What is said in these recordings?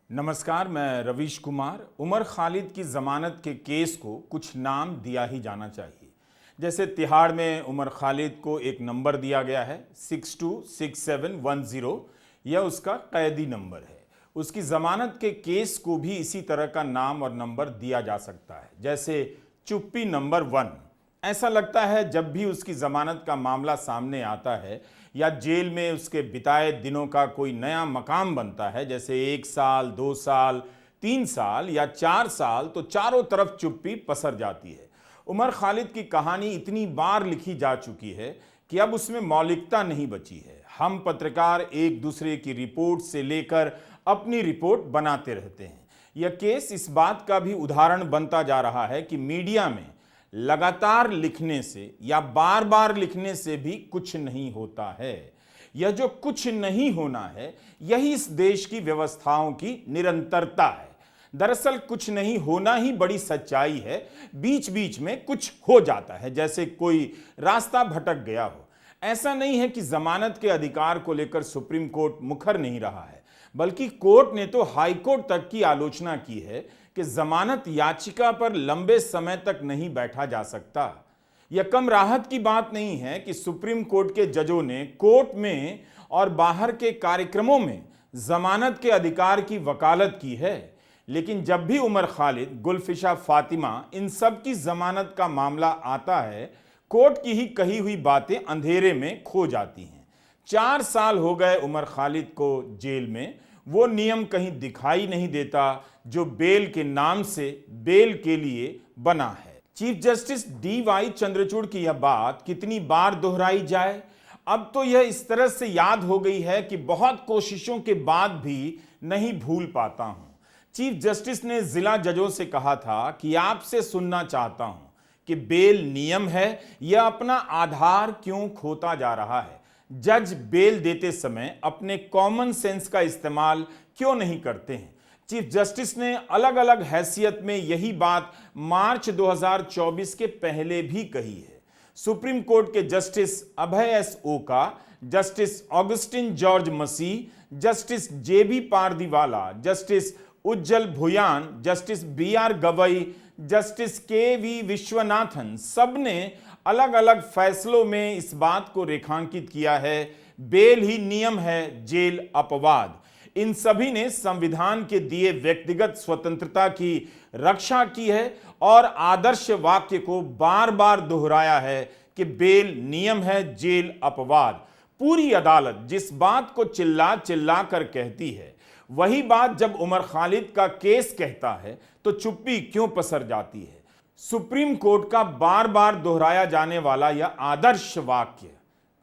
नमस्कार, मैं रवीश कुमार। उमर खालिद की ज़मानत के केस को कुछ नाम दिया ही जाना चाहिए। जैसे तिहाड़ में उमर खालिद को एक नंबर दिया गया है 626710, यह उसका कैदी नंबर है। उसकी ज़मानत के केस को भी इसी तरह का नाम और नंबर दिया जा सकता है, जैसे चुप्पी नंबर 1। ऐसा लगता है जब भी उसकी ज़मानत का मामला सामने आता है या जेल में उसके बिताए दिनों का कोई नया मकाम बनता है, जैसे 1 साल, 2 साल, 3 साल या 4 साल, तो चारों तरफ चुप्पी पसर जाती है। उमर खालिद की कहानी इतनी बार लिखी जा चुकी है कि अब उसमें मौलिकता नहीं बची है। हम पत्रकार एक दूसरे की रिपोर्ट से लेकर अपनी रिपोर्ट बनाते रहते हैं। यह केस इस बात का भी उदाहरण बनता जा रहा है कि मीडिया में लगातार लिखने से या बार बार लिखने से भी कुछ नहीं होता है। यह जो कुछ नहीं होना है, यही इस देश की व्यवस्थाओं की निरंतरता है। दरअसल कुछ नहीं होना ही बड़ी सच्चाई है। बीच बीच में कुछ हो जाता है, जैसे कोई रास्ता भटक गया हो। ऐसा नहीं है कि जमानत के अधिकार को लेकर सुप्रीम कोर्ट मुखर नहीं रहा है, बल्कि कोर्ट ने तो हाई कोर्ट तक की आलोचना की है कि जमानत याचिका पर लंबे समय तक नहीं बैठा जा सकता। यह कम राहत की बात नहीं है कि सुप्रीम कोर्ट के जजों ने कोर्ट में और बाहर के कार्यक्रमों में जमानत के अधिकार की वकालत की है। लेकिन जब भी उमर खालिद, गुलफिशा फातिमा, इन सब की जमानत का मामला आता है, कोर्ट की ही कही हुई बातें अंधेरे में खो जाती हैं। 4 साल हो गए उमर खालिद को जेल में। वो नियम कहीं दिखाई नहीं देता जो बेल के नाम से बेल के लिए बना है। चीफ जस्टिस DY चंद्रचूड़ की यह बात कितनी बार दोहराई जाए, अब तो यह इस तरह से याद हो गई है कि बहुत कोशिशों के बाद भी नहीं भूल पाता हूं। चीफ जस्टिस ने जिला जजों से कहा था कि आपसे सुनना चाहता हूं कि बेल नियम है, यह अपना आधार क्यों खोता जा रहा है। जज बेल देते समय अपने कॉमन सेंस का इस्तेमाल क्यों नहीं करते हैं। चीफ जस्टिस ने अलग अलग हैसियत में यही बात मार्च 2024 के पहले भी कही है। सुप्रीम कोर्ट के justice Abhay S Oka, justice Augustine George Masih, justice JB Pardiwala, justice Ujjal Bhuyan, justice BR Gavai, justice KV Viswanathan, सबने अलग अलग फैसलों में इस बात को रेखांकित किया है, बेल ही नियम है, जेल अपवाद। इन सभी ने संविधान के दिए व्यक्तिगत स्वतंत्रता की रक्षा की है और आदर्श वाक्य को बार बार दोहराया है कि बेल नियम है, जेल अपवाद। पूरी अदालत जिस बात को चिल्ला चिल्ला कर कहती है, वही बात जब उमर खालिद का केस कहता है तो चुप्पी क्यों पसर जाती है। सुप्रीम कोर्ट का बार बार दोहराया जाने वाला यह आदर्श वाक्य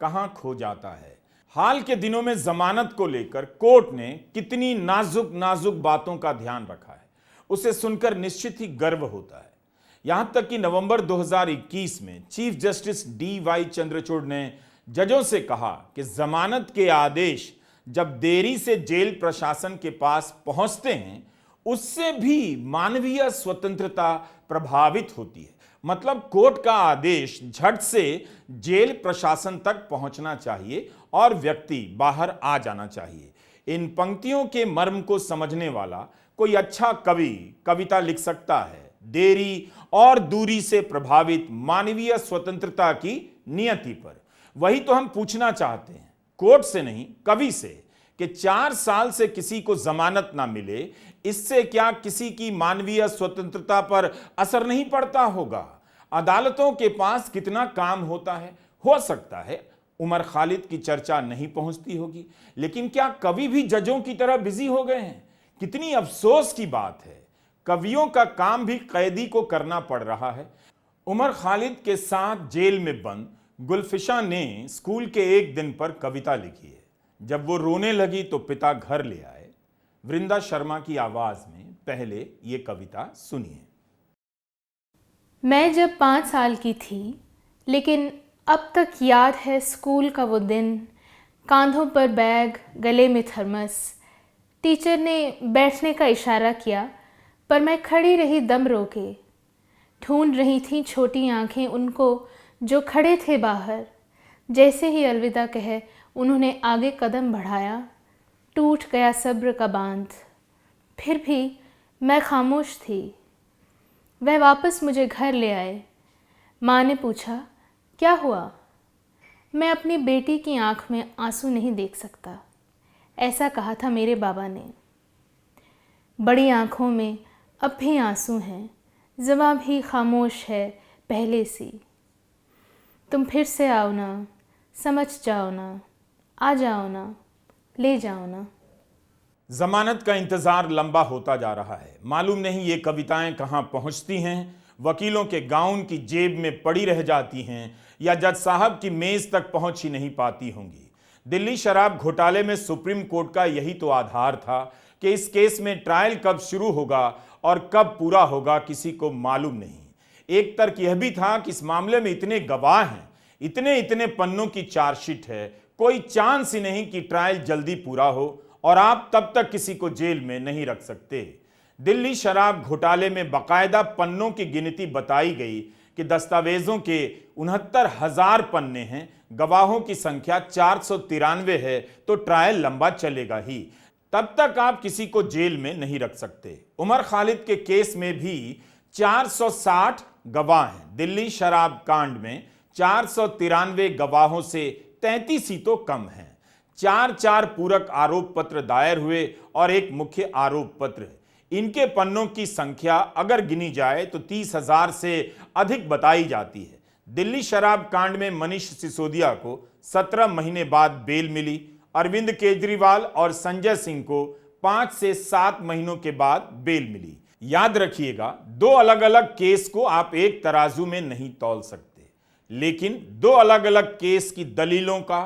कहां खो जाता है। हाल के दिनों में जमानत को लेकर कोर्ट ने कितनी नाजुक नाजुक बातों का ध्यान रखा है, उसे सुनकर निश्चित ही गर्व होता है। यहां तक कि नवंबर 2021 में चीफ जस्टिस DY चंद्रचूड़ ने जजों से कहा कि जमानत के आदेश जब देरी से जेल प्रशासन के पास पहुंचते हैं, उससे भी मानवीय स्वतंत्रता प्रभावित होती है। मतलब कोर्ट का आदेश झट से जेल प्रशासन तक पहुंचना चाहिए और व्यक्ति बाहर आ जाना चाहिए। इन पंक्तियों के मर्म को समझने वाला कोई अच्छा कवि कविता लिख सकता है। देरी और दूरी से प्रभावित मानवीय स्वतंत्रता की नियति पर। वही तो हम पूछना चाहते हैं, कोर्ट से नहीं, कवि से, कि 4 साल से किसी को जमानत ना मिले, इससे क्या किसी की मानवीय स्वतंत्रता पर असर नहीं पड़ता होगा। अदालतों के पास कितना काम होता है। हो सकता है उमर खालिद की चर्चा नहीं पहुंचती होगी, लेकिन क्या कवि भी जजों की तरह बिजी हो गए हैं। कितनी अफसोस की बात है, कवियों का काम भी कैदी को करना पड़ रहा है। उमर खालिद के साथ जेल में बंद गुलफिशा ने स्कूल के एक दिन पर कविता लिखी है। जब वो रोने लगी तो पिता घर ले आए। वृंदा शर्मा की आवाज में पहले ये कविता सुनिए। मैं जब 5 साल की थी, लेकिन अब तक याद है स्कूल का वो दिन, कांधों पर बैग, गले में थर्मस। टीचर ने बैठने का इशारा किया, पर मैं खड़ी रही दम रोके। ढूंढ रही थीं छोटी आंखें उनको जो खड़े थे बाहर। जैसे ही अलविदा कहे उन्होंने आगे कदम बढ़ाया, टूट गया सब्र का बांध। फिर भी मैं खामोश थी। वह वापस मुझे घर ले आए। माँ ने पूछा, क्या हुआ? मैं अपनी बेटी की आँख में आंसू नहीं देख सकता, ऐसा कहा था मेरे बाबा ने। बड़ी आँखों में अब भी आंसू हैं, ज़बां भी खामोश है पहले सी। तुम फिर से आओ ना, समझ जाओ ना, आ जाओ ना, ले जाओ ना। जमानत का इंतजार लंबा होता जा रहा है। मालूम नहीं ये कविताएं कहां पहुंचती हैं, वकीलों के गाउन की जेब में पड़ी रह जाती हैं या जज साहब की मेज तक पहुंच ही नहीं पाती होंगी। दिल्ली शराब घोटाले में सुप्रीम कोर्ट का यही तो आधार था कि इस केस में ट्रायल कब शुरू होगा और कब पूरा होगा किसी को मालूम नहीं। एक तर्क यह भी था कि इस मामले में इतने गवाह हैं, इतने इतने पन्नों की चार्जशीट है, कोई चांस ही नहीं कि ट्रायल जल्दी पूरा हो और आप तब तक किसी को जेल में नहीं रख सकते। दिल्ली शराब घोटाले में बाकायदा पन्नों की गिनती बताई गई कि दस्तावेजों के 69,000 पन्ने हैं, गवाहों की संख्या 493 है, तो ट्रायल लंबा चलेगा ही, तब तक आप किसी को जेल में नहीं रख सकते। उमर खालिद के केस में भी 460 गवाह हैं। दिल्ली शराब कांड में 493 गवाहों से 33 ही तो कम हैं। 4 पूरक आरोप पत्र दायर हुए और एक मुख्य आरोप पत्र है। इनके पन्नों की संख्या अगर गिनी जाए तो 30,000 से अधिक बताई जाती है। दिल्ली शराब कांड में मनीष सिसोदिया को 17 महीने बाद बेल मिली। अरविंद केजरीवाल और संजय सिंह को 5 से 7 महीनों के बाद बेल मिली। याद रखिएगा, दो अलग अलग केस को आप एक तराजू में नहीं तौल सकते, लेकिन दो अलग अलग केस की दलीलों का,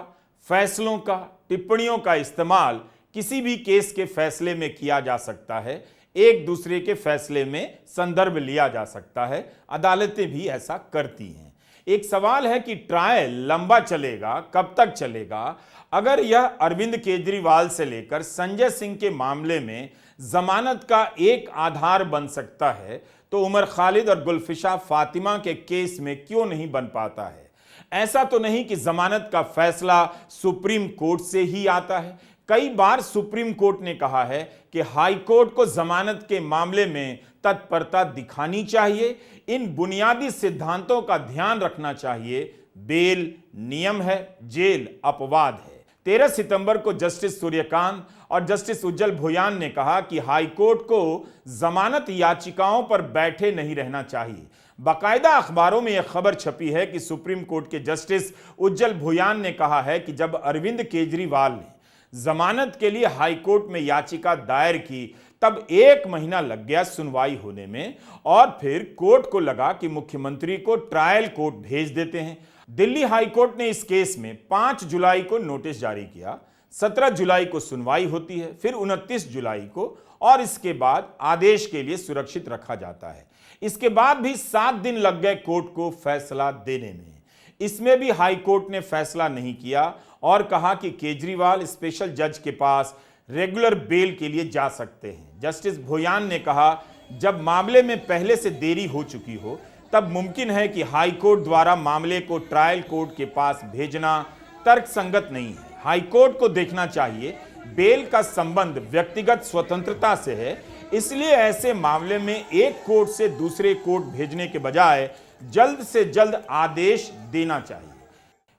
फैसलों का, टिप्पणियों का इस्तेमाल किसी भी केस के फैसले में किया जा सकता है। एक दूसरे के फैसले में संदर्भ लिया जा सकता है। अदालतें भी ऐसा करती हैं। एक सवाल है कि ट्रायल लंबा चलेगा, कब तक चलेगा? अगर यह अरविंद केजरीवाल से लेकर संजय सिंह के मामले में जमानत का एक आधार बन सकता है, तो उमर खालिद और गुलफिशा फातिमा के केस में क्यों नहीं बन पाता है? ऐसा तो नहीं कि जमानत का फैसला सुप्रीम कोर्ट से ही आता है। कई बार सुप्रीम कोर्ट ने कहा है कि हाई कोर्ट को जमानत के मामले में तत्परता दिखानी चाहिए। इन बुनियादी सिद्धांतों का ध्यान रखना चाहिए। बेल नियम है, जेल अपवाद है। 13 सितंबर को जस्टिस सूर्यकांत और जस्टिस उज्जवल भुयान ने कहा कि हाई कोर्ट को जमानत याचिकाओं पर बैठे नहीं रहना चाहिए। बाकायदा अखबारों में यह खबर छपी है कि सुप्रीम कोर्ट के जस्टिस उज्जवल भुयान ने कहा है कि जब अरविंद केजरीवाल ने जमानत के लिए हाई कोर्ट में याचिका दायर की, तब 1 महीना लग गया सुनवाई होने में और फिर कोर्ट को लगा कि मुख्यमंत्री को ट्रायल कोर्ट भेज देते हैं। दिल्ली हाई कोर्ट ने इस केस में 5 जुलाई को नोटिस जारी किया। 17 जुलाई को सुनवाई होती है, फिर 29 जुलाई को, और इसके बाद आदेश के लिए सुरक्षित रखा जाता है। इसके बाद भी 7 दिन लग गए कोर्ट को फैसला देने में। इसमें भी हाई कोर्ट ने फैसला नहीं किया और कहा कि केजरीवाल स्पेशल जज के पास रेगुलर बेल के लिए जा सकते हैं। जस्टिस भुयान ने कहा, जब मामले में पहले से देरी हो चुकी हो, तब मुमकिन है कि हाई कोर्ट द्वारा मामले को ट्रायल कोर्ट के पास भेजना तर्कसंगत नहीं है। हाई कोर्ट को देखना चाहिए बेल का संबंध व्यक्तिगत स्वतंत्रता से है, इसलिए ऐसे मामले में एक कोर्ट से दूसरे कोर्ट भेजने के बजाय जल्द से जल्द आदेश देना चाहिए।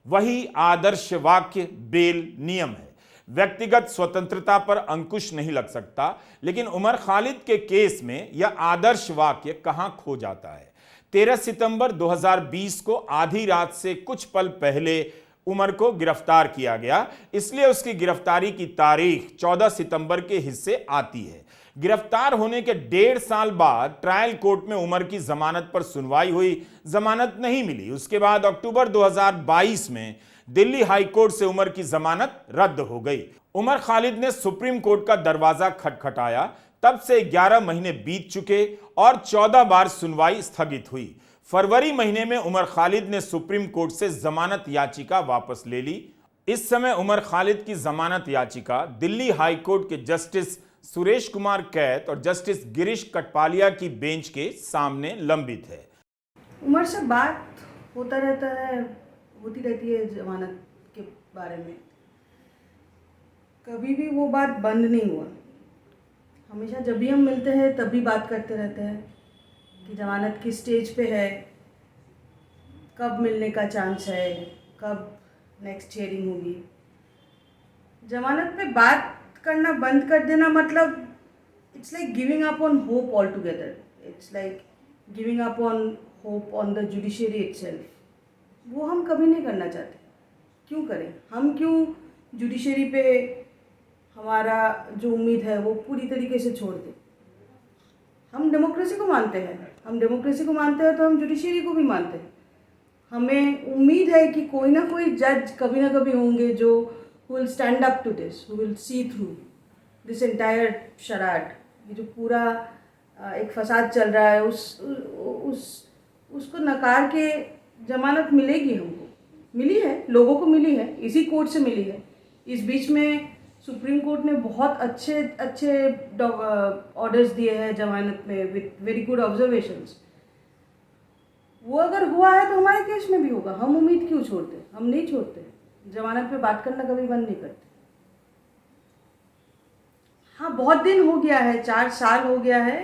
वही आदर्श वाक्य बेल नियम है। व्यक्तिगत स्वतंत्रता पर अंकुश नहीं लग सकता, लेकिन उमर खालिद के केस में यह आदर्श वाक्य कहां खो जाता है? 13 सितंबर 2020 को आधी रात से कुछ पल पहले उमर को गिरफ्तार किया गया, इसलिए उसकी गिरफ्तारी की तारीख 14 सितंबर के हिस्से आती है। गिरफ्तार होने के 1.5 साल बाद ट्रायल कोर्ट में उमर की जमानत पर सुनवाई हुई, जमानत नहीं मिली। उसके बाद अक्टूबर 2022 में दिल्ली हाई कोर्ट से उमर की जमानत रद्द हो गई। उमर खालिद ने सुप्रीम कोर्ट का दरवाजा खटखटाया, तब से 11 महीने बीत चुके और 14 बार सुनवाई स्थगित हुई। फरवरी महीने में उमर खालिद ने सुप्रीम कोर्ट से जमानत याचिका वापस ले ली। इस समय उमर खालिद की जमानत याचिका दिल्ली हाई कोर्ट के जस्टिस सुरेश कुमार कैत और जस्टिस गिरीश कटपालिया की बेंच के सामने लंबित है। उमर से बात होती रहती है जमानत के बारे में, कभी भी वो बात बंद नहीं हुआ। हमेशा जब भी हम मिलते हैं तब भी बात करते रहते हैं कि जमानत किस स्टेज पे है, कब मिलने का चांस है, कब नेक्स्ट हियरिंग होगी। जमानत पे बात करना बंद कर देना मतलब it's like giving up on hope all together. It's like giving up on hope on the judiciary itself. वो हम कभी नहीं करना चाहते। क्यों करें? हम क्यों जुडिशरी पे हमारा जो उम्मीद है वो पूरी तरीके से छोड़ दें? हम डेमोक्रेसी को मानते हैं। हम डेमोक्रेसी को मानते हैं तो हम जुडिशरी को भी मानते हैं। हमें उम्मीद है कि कोई ना कोई जज कभी ना कभी होंगे जो will stand up to this, who will see through this entire charade. ये जो पूरा एक फसाद चल रहा है उसको नकार के जमानत मिलेगी। हमको मिली है, लोगों को मिली है, इसी कोर्ट से मिली है। इस बीच में सुप्रीम कोर्ट ने बहुत अच्छे ऑर्डर्स दिए हैं जमानत में विथ वेरी गुड ऑब्जर्वेशंस। वो अगर हुआ है तो हमारे केस में भी होगा। हम उम्मीद क्यों छोड़ते? हम नहीं छोड़ते। जमानत पे बात करना कभी बंद नहीं करते। हाँ, बहुत दिन हो गया है, 4 साल हो गया है।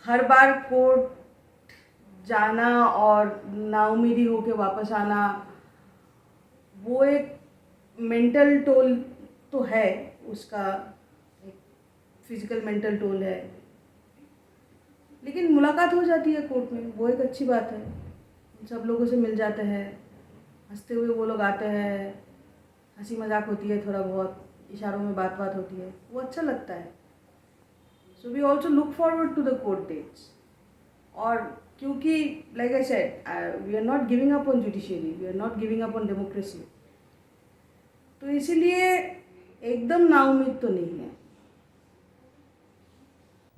हर बार कोर्ट जाना और नाउमीदी होके वापस आना, वो एक मेंटल टोल तो है, उसका एक फिजिकल मेंटल टोल है। लेकिन मुलाकात हो जाती है कोर्ट में, वो एक अच्छी बात है। सब लोगों से मिल जाते हैं, हंसते हुए वो लोग आते हैं, हंसी मजाक होती है, थोड़ा बहुत इशारों में बात होती है, वो अच्छा लगता है। So we also look forward to the court dates. और क्योंकि like I said, we are not giving up on judiciary, we are not giving up on democracy, तो इसीलिए एकदम नाउम्मीद तो नहीं है।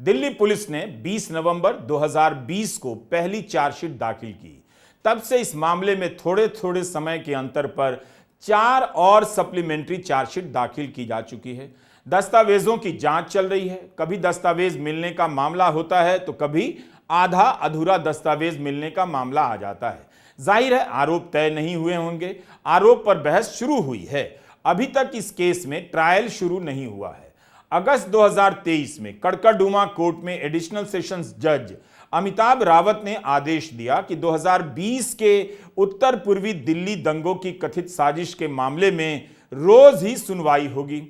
दिल्ली पुलिस ने 20 नवंबर 2020 को पहली चार्जशीट दाखिल की। तब से इस मामले में थोड़े थोड़े समय के अंतर पर 4 और सप्लीमेंट्री चार्जशीट दाखिल की जा चुकी है। दस्तावेजों की जांच चल रही है। कभी दस्तावेज मिलने का मामला होता है तो कभी आधा अधूरा दस्तावेज मिलने का मामला आ जाता है। जाहिर है आरोप तय नहीं हुए होंगे। आरोप पर बहस शुरू हुई है। अभी तक इस केस में ट्रायल शुरू नहीं हुआ है। अगस्त 2023 में कड़कड़डूमा कोर्ट में एडिशनल सेशंस जज अमिताभ रावत ने आदेश दिया कि 2020 के उत्तर पूर्वी दिल्ली दंगों की कथित साजिश के मामले में रोज ही सुनवाई होगी।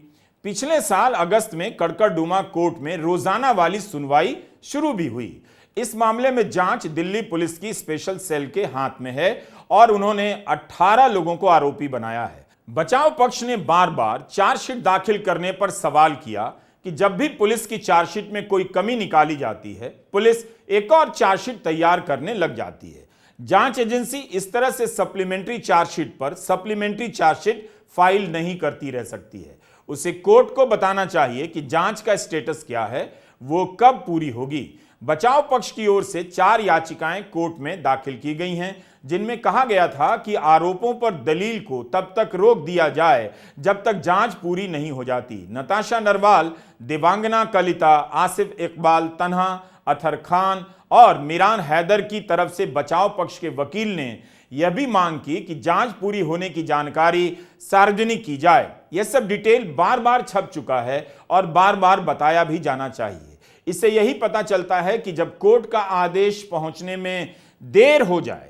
पिछले साल अगस्त में कड़कड़डूमा कोर्ट में रोजाना वाली सुनवाई शुरू भी हुई। इस मामले में जांच दिल्ली पुलिस की स्पेशल सेल के हाथ में है और उन्होंने 18 लोगों को आरोपी बनाया है। बचाव पक्ष ने बार बार चार्जशीट दाखिल करने पर सवाल किया कि जब भी पुलिस की चार्जशीट में कोई कमी निकाली जाती है, पुलिस एक और चार्जशीट तैयार करने लग जाती है। जांच एजेंसी इस तरह से सप्लीमेंट्री चार्जशीट पर सप्लीमेंट्री चार्जशीट फाइल नहीं करती रह सकती है। उसे कोर्ट को बताना चाहिए कि जांच का स्टेटस क्या है, वो कब पूरी होगी। बचाव पक्ष की ओर से 4 याचिकाएं कोर्ट में दाखिल की गई हैं, जिनमें कहा गया था कि आरोपों पर दलील को तब तक रोक दिया जाए जब तक जांच पूरी नहीं हो जाती। नताशा नरवाल, देवांगना कलिता, आसिफ इकबाल तन्हा, अथर खान और मीरान हैदर की तरफ से बचाव पक्ष के वकील ने यह भी मांग की कि जांच पूरी होने की जानकारी सार्वजनिक की जाए। यह सब डिटेल बार बार छप चुका है और बार बार बताया भी जाना चाहिए। इससे यही पता चलता है कि जब कोर्ट का आदेश पहुंचने में देर हो जाए,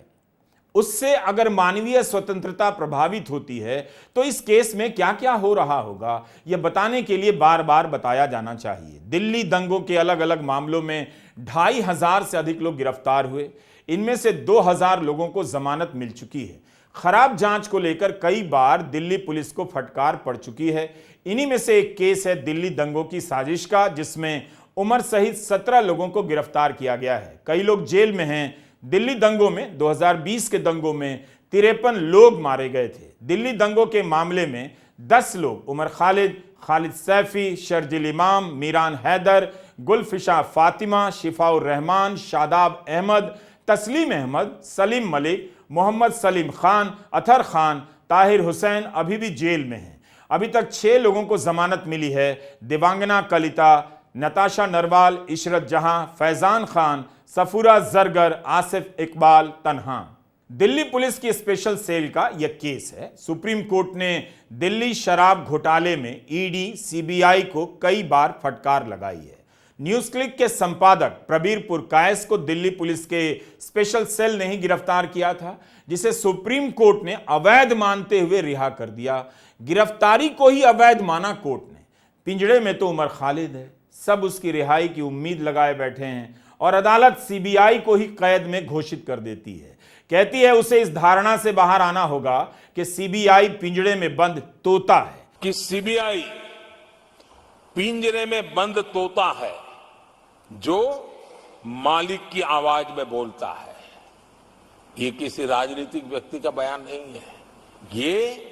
उससे अगर मानवीय स्वतंत्रता प्रभावित होती है तो इस केस में क्या क्या हो रहा होगा, यह बताने के लिए बार बार बताया जाना चाहिए। दिल्ली दंगों के अलग अलग मामलों में 2500 से अधिक लोग गिरफ्तार हुए। इनमें से 2000 लोगों को जमानत मिल चुकी है। खराब जांच को लेकर कई बार दिल्ली पुलिस को फटकार पड़ चुकी है। इन्हीं में से एक केस है दिल्ली दंगों की साजिश का, जिसमें उमर सहित 17 लोगों को गिरफ्तार किया गया है। कई लोग जेल में हैं। दिल्ली दंगों में 2020 के दंगों में 53 लोग मारे गए थे। दिल्ली दंगों के मामले में 10 लोग उमर खालिद, खालिद सैफी, शर्जिल इमाम, मीरान हैदर, गुलफिशा फातिमा, शिफाउर रहमान, शादाब अहमद, तस्लीम अहमद, सलीम मलिक, मोहम्मद सलीम खान, अथर खान, ताहिर हुसैन अभी भी जेल में हैं। अभी तक 6 लोगों को जमानत मिली है। देवांगना कलिता, नताशा नरवाल, इशरत जहां, फैजान खान, सफूरा जरगर, आसिफ इकबाल तन्हा। दिल्ली पुलिस की स्पेशल सेल का यह केस है। सुप्रीम कोर्ट ने दिल्ली शराब घोटाले में ईडी, सीबीआई को कई बार फटकार लगाई है। न्यूज क्लिक के संपादक प्रबीर पुरकायस को दिल्ली पुलिस के स्पेशल सेल ने ही गिरफ्तार किया था, जिसे सुप्रीम कोर्ट ने अवैध मानते हुए रिहा कर दिया। गिरफ्तारी को ही अवैध माना कोर्ट ने। पिंजड़े में तो उमर खालिद है, सब उसकी रिहाई की उम्मीद लगाए बैठे हैं और अदालत सीबीआई को ही कैद में घोषित कर देती है। कहती है उसे इस धारणा से बाहर आना होगा कि सीबीआई पिंजड़े में बंद तोता है। कि सीबीआई पिंजरे में बंद तोता है जो मालिक की आवाज में बोलता है। ये किसी राजनीतिक व्यक्ति का बयान नहीं है, ये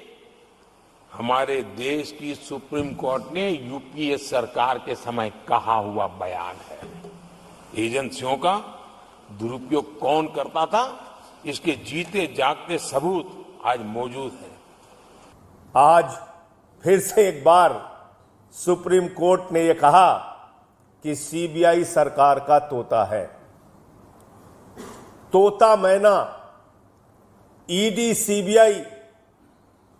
हमारे देश की सुप्रीम कोर्ट ने यूपीए सरकार के समय कहा हुआ बयान है। एजेंसियों का दुरुपयोग कौन करता था, इसके जीते जागते सबूत आज मौजूद हैं। आज फिर से एक बार सुप्रीम कोर्ट ने यह कहा कि सीबीआई सरकार का तोता है। तोता मैना, ईडी, सीबीआई,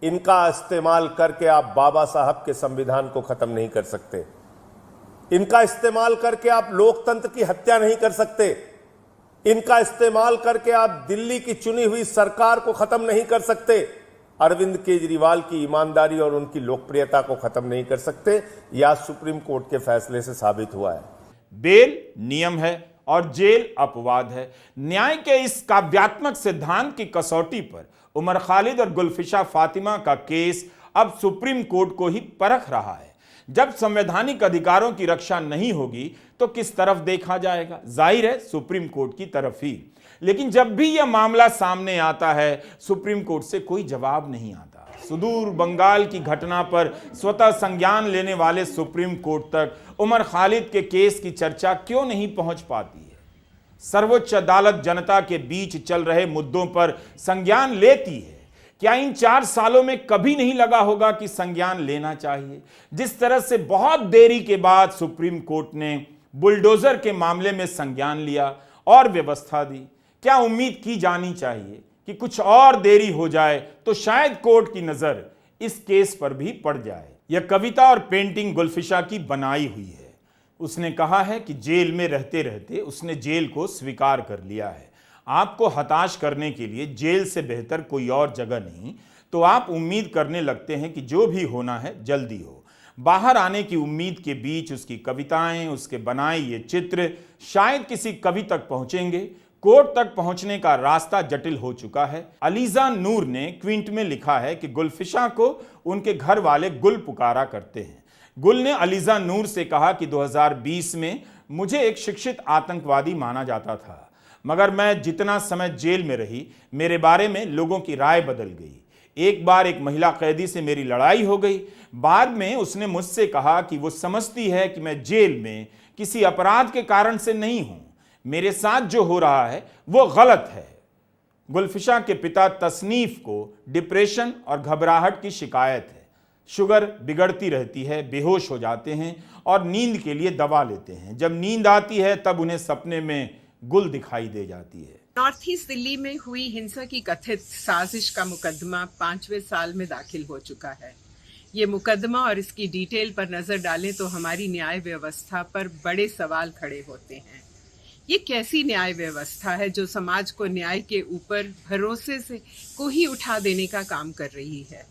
इनका इस्तेमाल करके आप बाबा साहब के संविधान को खत्म नहीं कर सकते। इनका इस्तेमाल करके आप लोकतंत्र की हत्या नहीं कर सकते। इनका इस्तेमाल करके आप दिल्ली की चुनी हुई सरकार को खत्म नहीं कर सकते। अरविंद केजरीवाल की ईमानदारी और उनकी लोकप्रियता को खत्म नहीं कर सकते। यह सुप्रीम कोर्ट के फैसले से साबित हुआ है। बेल नियम है और जेल अपवाद है। न्याय के इस काव्यात्मक सिद्धांत की कसौटी पर उमर खालिद और गुलफिशा फातिमा का केस अब सुप्रीम कोर्ट को ही परख रहा है। जब संवैधानिक अधिकारों की रक्षा नहीं होगी तो किस तरफ देखा जाएगा? जाहिर है सुप्रीम कोर्ट की तरफ ही। लेकिन जब भी यह मामला सामने आता है, सुप्रीम कोर्ट से कोई जवाब नहीं आता। सुदूर बंगाल की घटना पर स्वतः संज्ञान लेने वाले सुप्रीम कोर्ट तक उमर खालिद के केस की चर्चा क्यों नहीं पहुंच पाती है? सर्वोच्च अदालत जनता के बीच चल रहे मुद्दों पर संज्ञान लेती है। क्या इन 4 सालों में कभी नहीं लगा होगा कि संज्ञान लेना चाहिए? जिस तरह से बहुत देरी के बाद सुप्रीम कोर्ट ने बुलडोजर के मामले में संज्ञान लिया और व्यवस्था दी, क्या उम्मीद की जानी चाहिए कि कुछ और देरी हो जाए तो शायद कोर्ट की नजर इस केस पर भी पड़ जाए? यह कविता और पेंटिंग गुलफिशा की बनाई हुई है। उसने कहा है कि जेल में रहते रहते उसने जेल को स्वीकार कर लिया है। आपको हताश करने के लिए जेल से बेहतर कोई और जगह नहीं, तो आप उम्मीद करने लगते हैं कि जो भी होना है जल्दी हो। बाहर आने की उम्मीद के बीच उसकी कविताएं, उसके बनाए ये चित्र शायद किसी कवि तक पहुंचेंगे। कोर्ट तक पहुंचने का रास्ता जटिल हो चुका है। अलीजा नूर ने क्विंट में लिखा है कि गुलफिशा को उनके घर वाले गुल पुकारा करते हैं। गुल ने अलीजा नूर से कहा कि 2020 में मुझे एक शिक्षित आतंकवादी माना जाता था, मगर मैं जितना समय जेल में रही मेरे बारे में लोगों की राय बदल गई। एक बार एक महिला कैदी से मेरी लड़ाई हो गई। बाद में उसने मुझसे कहा कि वो समझती है कि मैं जेल में किसी अपराध के कारण से नहीं हूं। मेरे साथ जो हो रहा है वो गलत है। गुलफिशा के पिता तसनीफ को डिप्रेशन और घबराहट की शिकायत है। शुगर बिगड़ती रहती है, बेहोश हो जाते हैं और नींद के लिए दवा लेते हैं। जब नींद आती है तब उन्हें सपने में गुल दिखाई दे जाती है। नॉर्थ ईस्ट दिल्ली में हुई हिंसा की कथित साजिश का मुकदमा 5वें साल में दाखिल हो चुका है। ये मुकदमा और इसकी डिटेल पर नजर डालें तो हमारी न्याय व्यवस्था पर बड़े सवाल खड़े होते हैं। ये कैसी न्याय व्यवस्था है जो समाज को न्याय के ऊपर भरोसे से को ही उठा देने का काम कर रही है?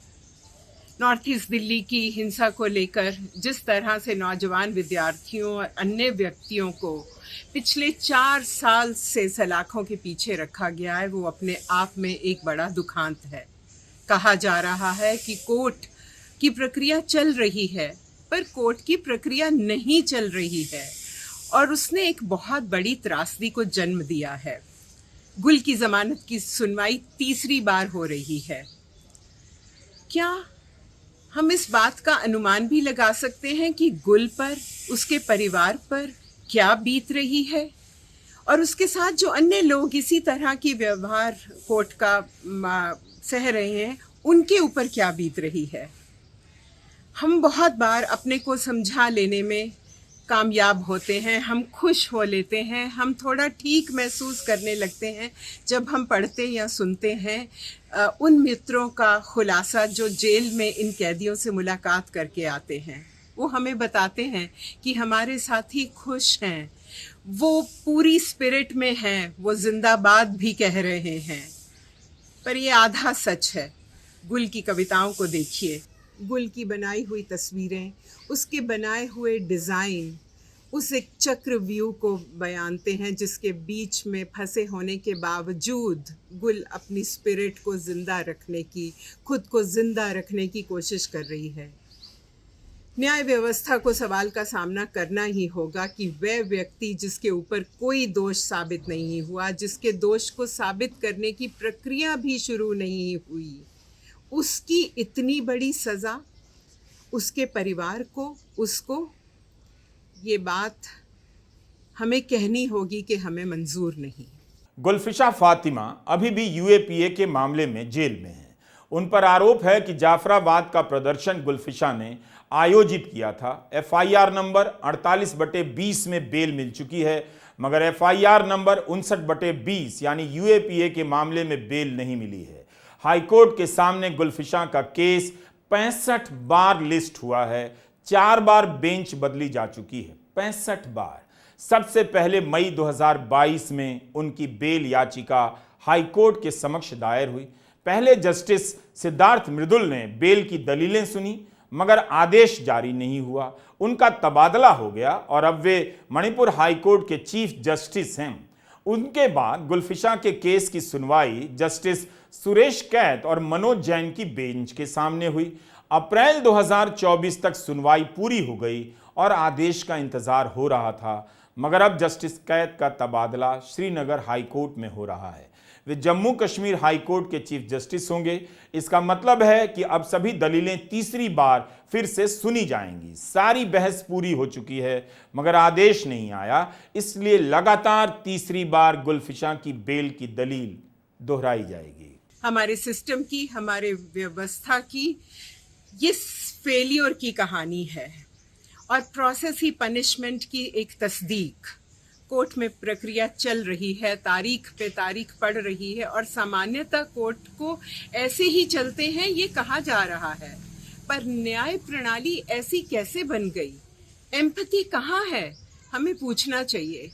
नॉर्थ ईस्ट दिल्ली की हिंसा को लेकर जिस तरह से नौजवान विद्यार्थियों और अन्य व्यक्तियों को पिछले 4 साल से सलाखों के पीछे रखा गया है, वो अपने आप में एक बड़ा दुखांत है। कहा जा रहा है कि कोर्ट की प्रक्रिया चल रही है, पर कोर्ट की प्रक्रिया नहीं चल रही है और उसने एक बहुत बड़ी त्रासदी को जन्म दिया है। गुल की जमानत की सुनवाई 3री बार हो रही है। क्या हम इस बात का अनुमान भी लगा सकते हैं कि गुल पर, उसके परिवार पर क्या बीत रही है और उसके साथ जो अन्य लोग इसी तरह की व्यवहार कोर्ट का सह रहे हैं, उनके ऊपर क्या बीत रही है? हम बहुत बार अपने को समझा लेने में कामयाब होते हैं, हम खुश हो लेते हैं, हम थोड़ा ठीक महसूस करने लगते हैं जब हम पढ़ते या सुनते हैं उन मित्रों का खुलासा जो जेल में इन कैदियों से मुलाकात करके आते हैं। वो हमें बताते हैं कि हमारे साथी खुश हैं, वो पूरी स्पिरिट में हैं, वो जिंदाबाद भी कह रहे हैं। पर ये आधा सच है। गुल की कविताओं को देखिए, गुल की बनाई हुई तस्वीरें, उसके बनाए हुए डिज़ाइन उस एक चक्रव्यूह को बयानते हैं जिसके बीच में फंसे होने के बावजूद गुल अपनी स्पिरिट को ज़िंदा रखने की, खुद को ज़िंदा रखने की कोशिश कर रही है। न्याय व्यवस्था को सवाल का सामना करना ही होगा कि वह व्यक्ति जिसके ऊपर कोई दोष साबित नहीं हुआ, जिसके दोष को साबित करने की प्रक्रिया भी शुरू नहीं हुई, उसकी इतनी बड़ी सज़ा उसके परिवार को, उसको, ये बात हमें कहनी होगी कि हमें मंजूर नहीं। गुलफिशा फातिमा अभी भी यूएपीए के मामले में जेल में है। उन पर आरोप है कि जाफराबाद का प्रदर्शन गुलफिशा ने आयोजित किया था। एफआईआर नंबर 48/20 में बेल मिल चुकी है, मगर एफआईआर नंबर 59/20 यानी यूएपीए के मामले में बेल नहीं मिली है। हाईकोर्ट के सामने गुलफिशा का केस 65 बार लिस्ट हुआ है, 4 बार बेंच बदली जा चुकी है। 65 बार। सबसे पहले मई 2022 में उनकी बेल याचिका हाईकोर्ट के समक्ष दायर हुई। पहले जस्टिस सिद्धार्थ मृदुल ने बेल की दलीलें सुनी, मगर आदेश जारी नहीं हुआ। उनका तबादला हो गया और अब वे मणिपुर हाईकोर्ट के चीफ जस्टिस हैं। उनके बाद गुलफिशा के केस की सुनवाई जस्टिस सुरेश कैत और मनोज जैन की बेंच के सामने हुई। अप्रैल 2024 तक सुनवाई पूरी हो गई और आदेश का इंतजार हो रहा था, मगर अब जस्टिस कैत का तबादला श्रीनगर हाईकोर्ट में हो रहा है। वे जम्मू कश्मीर हाईकोर्ट के चीफ जस्टिस होंगे। इसका मतलब है कि अब सभी दलीलें तीसरी बार फिर से सुनी जाएंगी। सारी बहस पूरी हो चुकी है, मगर आदेश नहीं आया, इसलिए लगातार तीसरी बार गुलफिशा की बेल की दलील दोहराई जाएगी। हमारे सिस्टम की, हमारे व्यवस्था की ये फेलियर की कहानी है और प्रोसेस ही पनिशमेंट की एक तस्दीक। कोर्ट में प्रक्रिया चल रही है, तारीख पे तारीख पड़ रही है और सामान्यतः कोर्ट को ऐसे ही चलते हैं ये कहा जा रहा है, पर न्याय प्रणाली ऐसी कैसे बन गई? एम्पैथी कहाँ है? हमें पूछना चाहिए।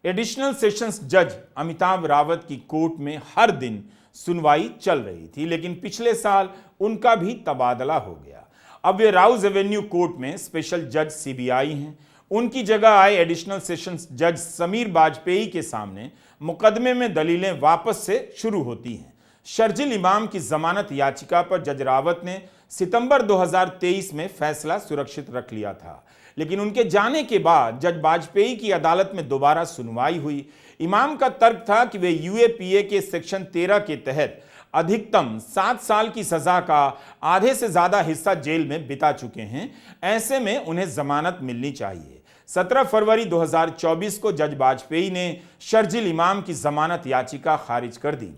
एडिशनल सेशंस जज अमिताभ रावत की कोर्ट में हर दिन सुनवाई चल रही थी, लेकिन पिछले साल उनका भी तबादला हो गया। अब वे राउज एवेन्यू कोर्ट में स्पेशल जज सीबीआई हैं। उनकी जगह आए एडिशनल सेशंस जज समीर बाजपेयी के सामने मुकदमे में दलीलें वापस से शुरू होती हैं। शर्जिल इमाम की जमानत याचिका पर जज रावत ने सितंबर 2023 में फैसला सुरक्षित रख लिया था, लेकिन उनके जाने के बाद जज बाजपेयी की अदालत में दोबारा सुनवाई हुई। इमाम का तर्क था कि वे यूएपीए के सेक्शन 13 के तहत अधिकतम 7 साल की सजा का आधे से ज्यादा हिस्सा जेल में बिता चुके हैं, ऐसे में उन्हें जमानत मिलनी चाहिए। 17 फरवरी 2024 को जज बाजपेयी ने शर्जिल इमाम की जमानत याचिका खारिज कर दी।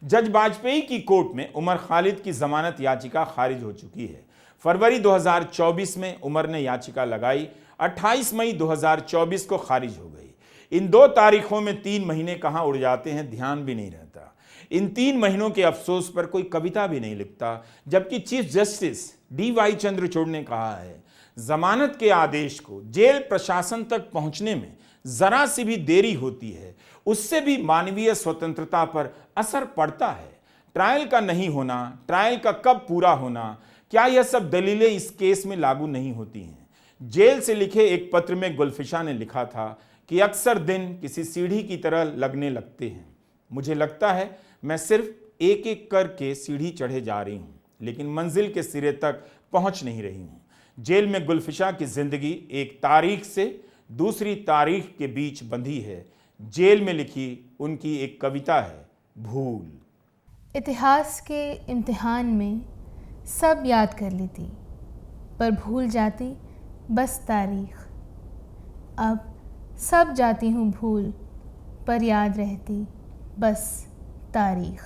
जज बाजपेयी की कोर्ट में उमर खालिद की जमानत याचिका खारिज हो चुकी है। फरवरी 2024 में उमर ने याचिका लगाई, 28 मई 2024 को खारिज हो गई। इन 2 तारीखों में 3 महीने कहां उड़ जाते हैं ध्यान भी नहीं रहता। इन 3 महीनों के अफसोस पर कोई कविता भी नहीं लिखता, जबकि चीफ जस्टिस DY चंद्रचूड़ ने कहा है जमानत के आदेश को जेल प्रशासन तक पहुंचने में जरा सी भी देरी होती है, उससे भी मानवीय स्वतंत्रता पर असर पड़ता है। ट्रायल का नहीं होना, ट्रायल का कब पूरा होना, क्या यह सब दलीलें इस केस में लागू नहीं होती हैं? जेल से लिखे एक पत्र में गुलफिशा ने लिखा था कि अक्सर दिन किसी सीढ़ी की तरह लगने लगते हैं। मुझे लगता है मैं सिर्फ एक एक करके सीढ़ी चढ़े जा रही हूं, लेकिन मंजिल के सिरे तक पहुंच नहीं रही हूं। जेल में गुलफिशा की जिंदगी एक तारीख से दूसरी तारीख के बीच बंधी है। जेल में लिखी उनकी एक कविता है, भूल। इतिहास के इम्तिहान में सब याद कर लेती, पर भूल जाती बस तारीख। अब सब जाती हूँ भूल, पर याद रहती बस तारीख।